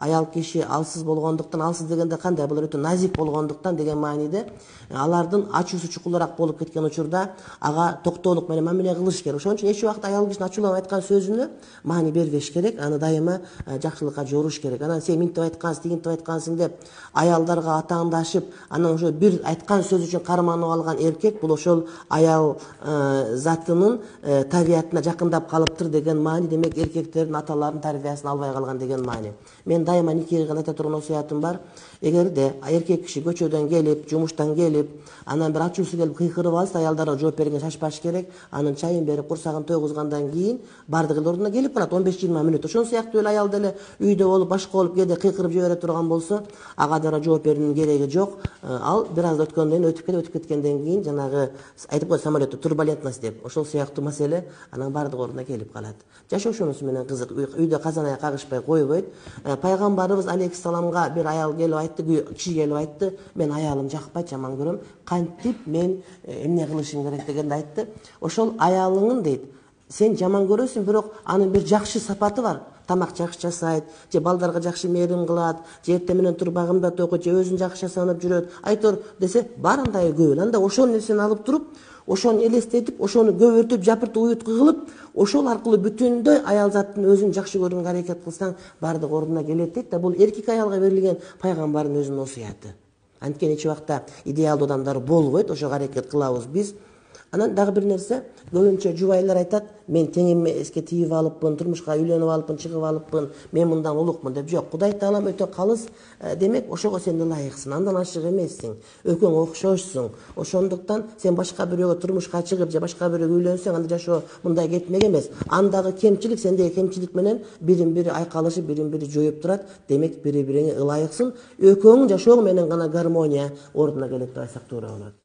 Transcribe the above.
аял киши алсыз болгондуктан, алсыз дегенде кандай, булар өтө назик болгондуктан деген мааниде алардын ачуусу чукулураак болуп кеткен учурда ага токтоолук менен мамиле кылыш керек. Ошон үчүн эч убакта аял кишинин ачууланып айткан сөзүнө маани бербеш керек, аны дайыма жакшылыкка жоруш керек. Анан сен минтип айткансың, тигинтип айткансың деп аялдарга атаандашып, анан ошо бир айткан сөз үчүн карманып алган эркек бул ошол аял затынын табиятына жакындап калыптыр деген маани. Демек эркектердин аталарынын тарбиясын албай калган деген маани. Мен дайыма никеге айта турган осуятым бар. Эгерде эркек киши көчөдөн келип, жумуштан келип, анан бир ачуусу келип кыйкырып алса, аялдарга жооп бергенге шашпаш керек. Анын чайын берип, курсагын тойгузгандан кийин бардыгы ордуна келип калат 15-20 мүнөт. Ошон сыяктуу эле аял деле үйдө болуп, башка болуп кээде кыйкырып жибере турган болсо, ага дагы жооп берүүнүн кереги жок. Ал бир аз өткөндөн өтүп кеткенден кийин жанагы айтып коет самолетто турбулентность деп. Ошол сыяктуу маселе анан бардыгы ордуна келип калат. Жашоошунусу менен кызык, үйдө казан аяк кагышпай койбойт. Пайгамбарыбыз алейхиссаламга бир аял келип айтты, киши келип айтты, мен аялым жакпайт, жаман көрөм. Кантип мен эмне кылышым керек дегенде айтты. Ошол аялыңын дейт, сен жаман көрөсүң, бирок анын бир жакшы сапаты бар. Тамак жакшы жасайт, же балдарга жакшы мээрим кылат, же эртең менен туруп багымдат окуйт, же өзүн жакшы жасанып жүрөт. Айтор десе, барындай көп. Анда ошол нерсени алып туруп, ошону элестетип, ошону көбүртүп, жапыртып, уютку кылып, ошол аркылуу бүтүндөй аял заттын өзүн жакшы көрүүгө аракет кылсаң, бардыгы ордуна келет дейт да. Бул эркек аялга берилген пайгамбардын өзүнүн осуяты. Анткени эч убакта идеалдуу адамдар болбойт, ошого аракет кылабыз биз. Анан дагы бир нерсе, көбүнчө жубайлар айтат, мен теңемеске тийип алыпмын, турмушка үйлөнүп алыпмын, чыгып алыпмын, мен мындан улукмун деп. Жок, Кудай Таалам өтө калыс, демек ошого сен ылайыксың, андан ашык эмессиң, экөөң окшошсуң. Ошондуктан сен башка бирөөгө турмушка чыгып, же башка бирөөгө үйлөнсөң, анда жашоо мындай кетмек эмес. Андагы кемчилик сендеги кемчилик менен бирин-бири айкалышып, бирин-бири жоюп турат. Демек бири-бириңе ылайыксың. Экөөңүн жашоо менен гана гармония ордуна келет деп айтсак туура болот.